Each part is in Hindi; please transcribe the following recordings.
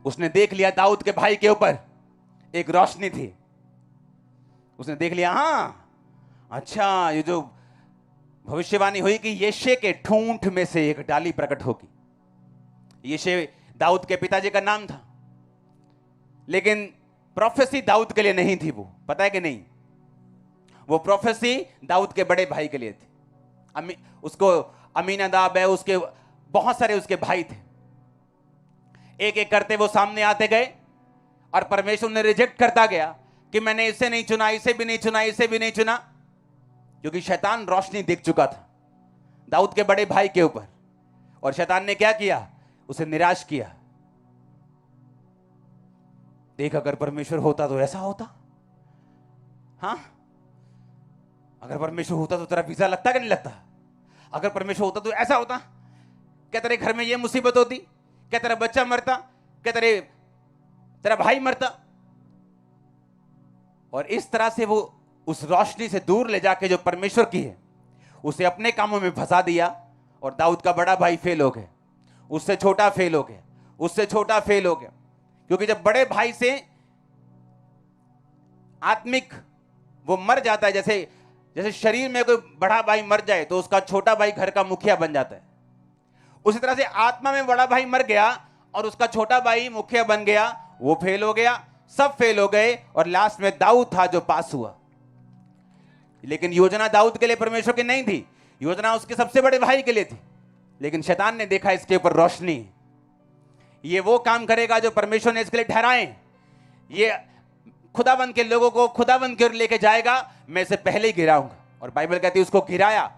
उसने देख लिया दाऊद के भाई के ऊपर एक रोशनी थी। उसने देख लिया, हाँ अच्छा, ये जो भविष्यवाणी हुई कि यिशै के ठूंठ में से एक डाली प्रकट होगी। यिशै दाऊद के पिताजी का नाम था, लेकिन प्रोफेसी दाऊद के लिए नहीं थी। वो पता है कि नहीं, वो प्रोफेसी दाऊद के बड़े भाई के लिए थी। उसको अमीनादाब है, उसके बहुत सारे उसके भाई थे। एक एक करते वो सामने आते गए और परमेश्वर ने रिजेक्ट करता गया कि मैंने इसे नहीं चुना, इसे भी नहीं चुना, इसे भी नहीं चुना, क्योंकि शैतान रोशनी देख चुका था दाऊद के बड़े भाई के ऊपर। और शैतान ने क्या किया, उसे निराश किया। देख, अगर परमेश्वर होता तो ऐसा होता, हाँ, अगर परमेश्वर होता तो तेरा वीजा लगता कि नहीं लगता, अगर परमेश्वर होता तो ऐसा होता, क्या तेरे घर में ये मुसीबत होती, क्या तेरा बच्चा मरता, क्या तेरा भाई मरता। और इस तरह से वो उस रोशनी से दूर ले जाके जो परमेश्वर की है उसे अपने कामों में फंसा दिया। और दाऊद का बड़ा भाई फेल हो गया, उससे छोटा फेल हो गया, उससे छोटा फेल हो गया। क्योंकि जब बड़े भाई से आत्मिक वो मर जाता है, जैसे शरीर में कोई बड़ा भाई मर जाए तो उसका छोटा भाई घर का मुखिया बन जाता है, उसी तरह से आत्मा में बड़ा भाई मर गया और उसका छोटा भाई मुखिया बन गया। वो फेल हो गया, सब फेल हो गए, और लास्ट में दाऊद था जो पास हुआ। लेकिन योजना दाऊद के लिए परमेश्वर की नहीं थी, योजना उसके सबसे बड़े भाई के लिए थी। लेकिन शैतान ने देखा इसके ऊपर रोशनी, ये वो काम करेगा जो परमेश्वर ने इसके लिए ठहराए, ये खुदाबंद के लोगों को खुदाबंद की ओर लेके जाएगा, मैं इसे पहले ही गिराऊंगा। और बाइबल कहती है उसको गिराया,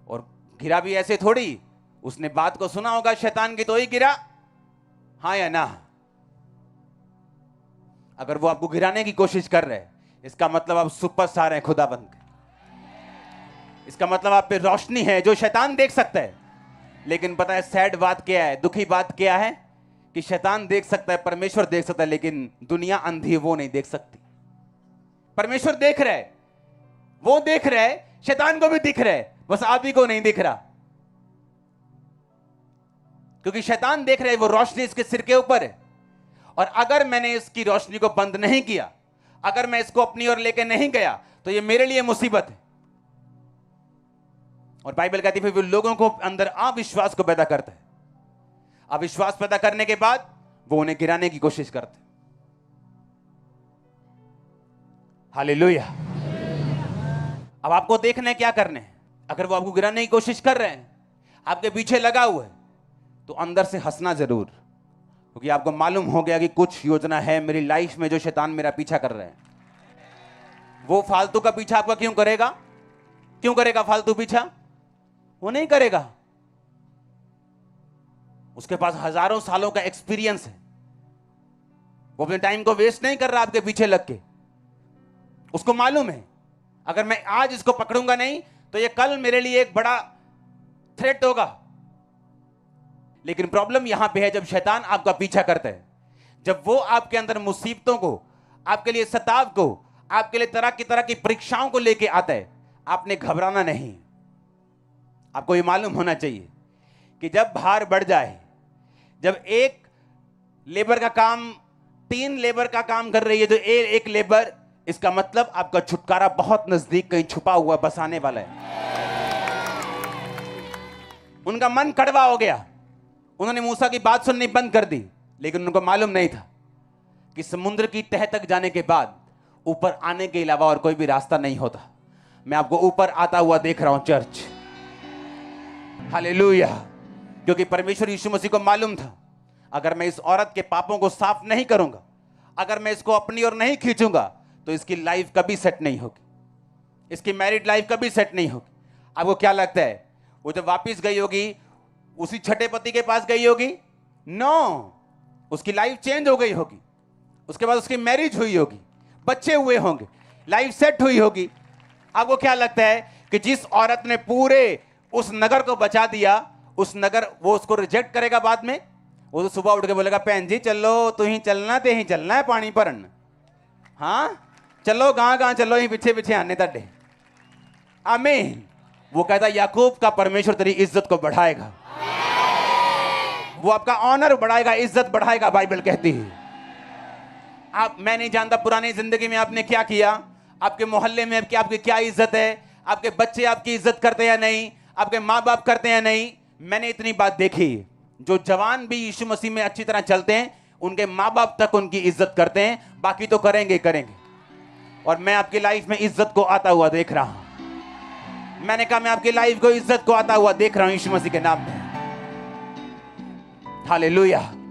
और गिरा भी ऐसे थोड़ी, उसने बात को सुना होगा शैतान की तो ही गिरा, हाँ या ना। अगर वो आपको गिराने की कोशिश कर रहे हैं, इसका मतलब आप सुपरस्टार हैं खुदाबंद के, इसका मतलब आप पे रोशनी है जो शैतान देख सकता है। लेकिन पता है सैड बात क्या है, दुखी बात क्या है, कि शैतान देख सकता है, परमेश्वर देख सकता है, लेकिन दुनिया अंधी, वो नहीं देख सकती। परमेश्वर देख रहा है, वो देख रहा है, शैतान को भी दिख रहा है, बस आप ही को नहीं दिख रहा। क्योंकि शैतान देख रहा है वो रोशनी इसके सिर के ऊपर है, और अगर मैंने इसकी रोशनी को बंद नहीं किया, अगर मैं इसको अपनी ओर लेके नहीं गया, तो ये मेरे लिए मुसीबत है। और बाइबल कहती है फिर लोगों को अंदर अविश्वास को पैदा करता है, अविश्वास पैदा करने के बाद वो उन्हें गिराने की कोशिश करते हैं। हालेलुया। अब आपको देखना है क्या करने हैं। अगर वो आपको गिराने की कोशिश कर रहे हैं, आपके पीछे लगा हुआ है, तो अंदर से हंसना जरूर, क्योंकि आपको मालूम हो गया कि कुछ योजना है मेरी लाइफ में जो शैतान मेरा पीछा कर रहे हैं। वो फालतू का पीछा आपका क्यों करेगा, क्यों करेगा फालतू पीछा, वो नहीं करेगा। उसके पास हजारों सालों का एक्सपीरियंस है, वो अपने टाइम को वेस्ट नहीं कर रहा आपके पीछे लग के। उसको मालूम है अगर मैं आज इसको पकड़ूंगा नहीं तो ये कल मेरे लिए एक बड़ा थ्रेट होगा। लेकिन प्रॉब्लम यहां पे है, जब शैतान आपका पीछा करता है, जब वो आपके अंदर मुसीबतों को, आपके लिए सताव को, आपके लिए तरह की परीक्षाओं को लेके आता है, आपने घबराना नहीं। आपको ये मालूम होना चाहिए कि जब भार बढ़ जाए, जब एक लेबर का काम 3 लेबर का काम कर रही है तो एक लेबर, इसका मतलब आपका छुटकारा बहुत नजदीक कहीं छुपा हुआ बसाने वाला है। उनका मन कड़वा हो गया, उन्होंने मूसा की बात सुननी बंद कर दी, लेकिन उनको मालूम नहीं था कि समुद्र की तह तक जाने के बाद ऊपर आने के अलावा और कोई भी रास्ता नहीं होता। मैं आपको ऊपर आता हुआ देख रहा हूं चर्च, हालेलुया। क्योंकि परमेश्वर यीशु मसीह को मालूम था अगर मैं इस औरत के पापों को साफ नहीं करूंगा, अगर मैं इसको अपनी ओर नहीं खींचूंगा, तो इसकी लाइफ कभी सेट नहीं होगी, इसकी मैरिड लाइफ कभी सेट नहीं होगी। आपको क्या लगता है वो जब वापस गई होगी उसी छठे पति के पास गई होगी? नो, उसकी लाइफ चेंज हो गई होगी, उसके बाद उसकी मैरिज हुई होगी, बच्चे हुए होंगे, लाइफ सेट हुई होगी। आपको क्या लगता है कि जिस औरत ने पूरे उस नगर को बचा दिया, उस नगर वो उसको रिजेक्ट करेगा बाद में? वो तो सुबह उठ के बोलेगा बहन जी चलो, तू ही चलना, ते ही चलना है पानी भरन, हाँ चलो गां चलो, ही पीछे पीछे आने तड़े। आमीन। वो कहता याकूब का परमेश्वर तेरी इज्जत को बढ़ाएगा, वो आपका ऑनर बढ़ाएगा, इज्जत बढ़ाएगा, बाइबल कहती है। आप, मैं नहीं जानता पुरानी जिंदगी में आपने क्या किया, आपके मोहल्ले में आपकी क्या इज्जत है, आपके बच्चे आपकी इज्जत करते हैं या नहीं, आपके माँ बाप करते हैं या नहीं। मैंने इतनी बात देखी, जो जवान भी यीशु मसीह में अच्छी तरह चलते हैं, उनके माँ बाप तक उनकी इज्जत करते हैं, बाकी तो करेंगे करेंगे। और मैं आपकी लाइफ में इज्जत को आता हुआ देख रहा हूं। मैंने कहा मैं आपकी लाइफ को इज्जत को आता हुआ देख रहा हूं यीशु मसीह के नाम में। हालेलुया।